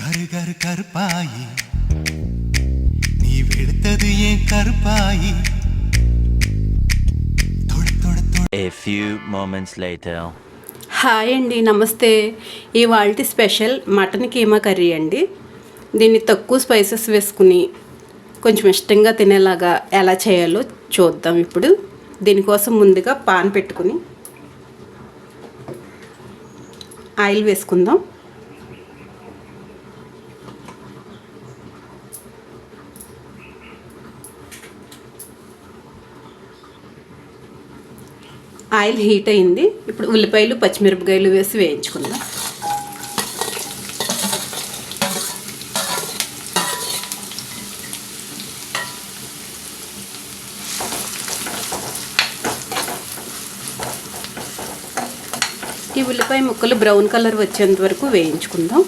கரு கருப்பாயி நீ வெளுத்தது ஏன் Karuppayi. A few moments later. Hi అండి, నమస్తే. ఇవాల్టి స్పెషల్ మటన్ కీమా కర్రీ అండి. దీన్ని తక్కువ స్పైసెస్ వేసుకుని కొంచెం ఇష్టంగా తినేలాగా ఎలా చేయాలో చూద్దాం ఇప్పుడు. దీనికోసం ముందుగా పాన్ పెట్టుకుని ఆయిల్ వేసుకుందాం. ఆయిల్ హీట్ అయింది. ఇప్పుడు ఉల్లిపాయలు పచ్చిమిరపకాయలు వేసి వేయించుకుందాం. ఈ ఉల్లిపాయ ముక్కలు బ్రౌన్ కలర్ వచ్చేంత వరకు వేయించుకుందాం.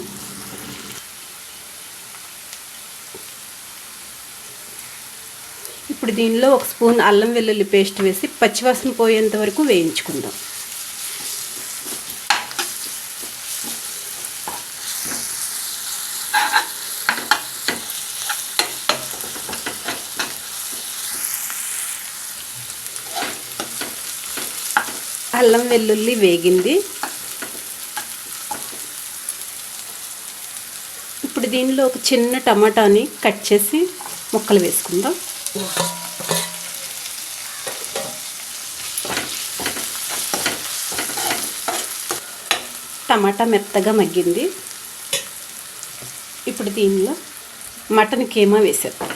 ఇప్పుడు దీనిలో ఒక స్పూన్ అల్లం వెల్లుల్లి పేస్ట్ వేసి పచ్చివాసన పోయేంత వరకు వేయించుకుందాం. అల్లం వెల్లుల్లి వేగింది. ఇప్పుడు దీనిలో ఒక చిన్న టమాటాని కట్ చేసి ముక్కలు వేసుకుందాం. టమాటా మెత్తగా మగ్గింది. ఇప్పుడు దీనిలో మటన్ కీమా వేసేద్దాం.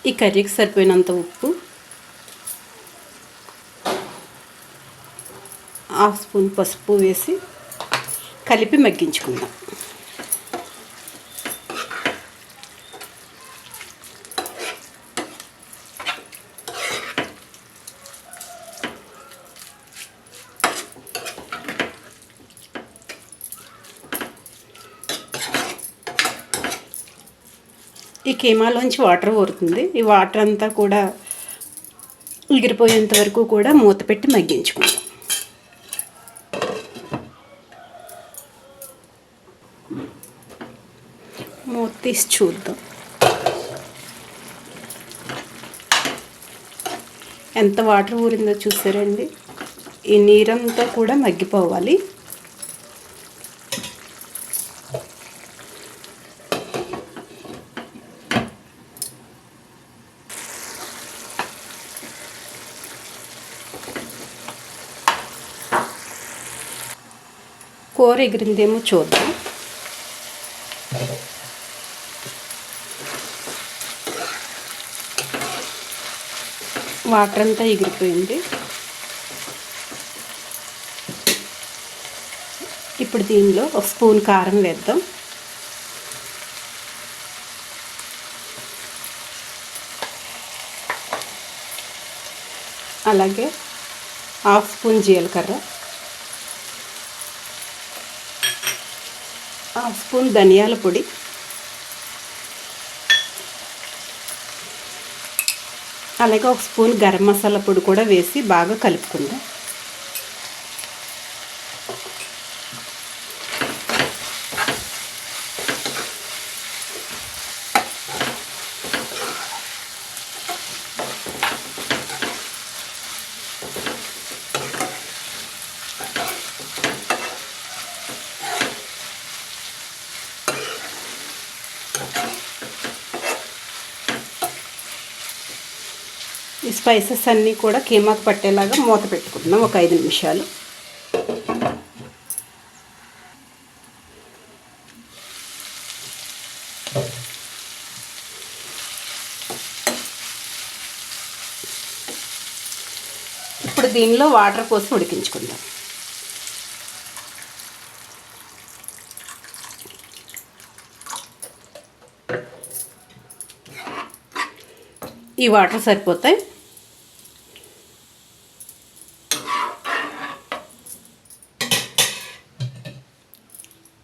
ఈ కర్రీకి సరిపోయినంత ఉప్పు, హాఫ్ స్పూన్ పసుపు వేసి కలిపి మగ్గించుకుందాం. ఈ కీమాలోంచి వాటర్ ఊరుతుంది. ఈ వాటర్ అంతా కూడా ఎగిరిపోయేంత వరకు కూడా మూత పెట్టి మగ్గించుకుందాం. మూత తీసి చూద్దాం. ఎంత వాటర్ ఊరిందో చూసారండి. ఈ నీరంతా కూడా మగ్గిపోవాలి. కూర ఎగిరిందేమో చూద్దాం. వాటర్ అంతా ఎగిరిపోయింది. ఇప్పుడు దీనిలో ఒక స్పూన్ కారం వేద్దాం. అలాగే హాఫ్ స్పూన్ జీలకర్ర, హాఫ్ స్పూన్ ధనియాల పొడి, అలాగే ఒక స్పూన్ గరం మసాలా పొడి కూడా వేసి బాగా కలుపుకుందాం. ఈ స్పైసెస్ అన్నీ కూడా కీమాకు పట్టేలాగా మూత పెట్టుకుంటున్నాం ఒక 5 నిమిషాలు. ఇప్పుడు దీనిలో వాటర్ పోసి ఉడికించుకుందాం. ఈ వాటర్ సరిపోతాయి.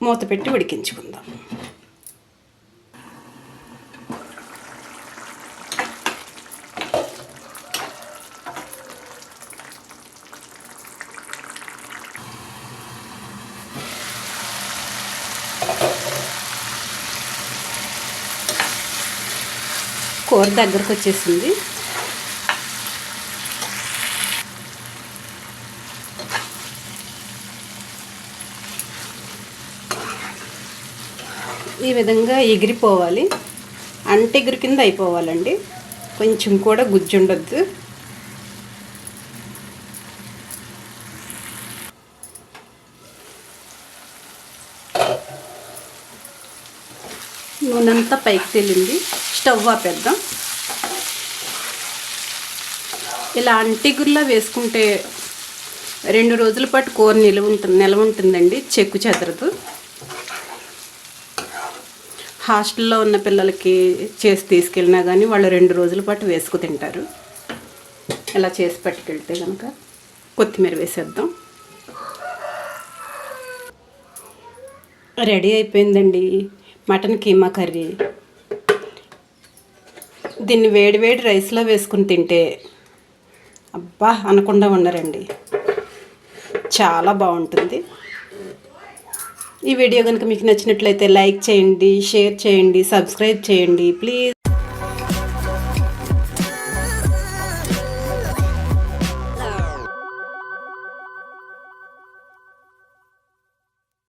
మూత పెట్టి ఉడికించుకుందాం. కూర దగ్గరకు వచ్చేసింది. ఈ విధంగా ఎగిరిపోవాలి, అంటెగురు కింద అయిపోవాలండి. కొంచెం కూడా గుజ్జు ఉండొద్దు. నూనెంతా పైకి తేలింది. స్టవ్ ఆపేద్దాం. ఇలా అంటిగుర్లా వేసుకుంటే 2 రోజుల పాటు కూర నిల్వ ఉంటుందండి, చెక్కు చెదరదు. హాస్టల్లో ఉన్న పిల్లలకి చేసి తీసుకెళ్ళినా కానీ వాళ్ళు 2 రోజుల పాటు వేసుకు తింటారు. ఇలా చేసి పట్టుకెళ్తే కనుక. కొత్తిమీర వేసేద్దాం. రెడీ అయిపోయిందండి మటన్ కీమా కర్రీ. దీన్ని వేడి రైస్లో వేసుకుని తింటే అబ్బా అనకుండా ఉండరండి, చాలా బాగుంటుంది. ఈ వీడియో కనుక మీకు నచ్చినట్లయితే లైక్ చేయండి, షేర్ చేయండి, సబ్స్క్రైబ్ చేయండి ప్లీజ్.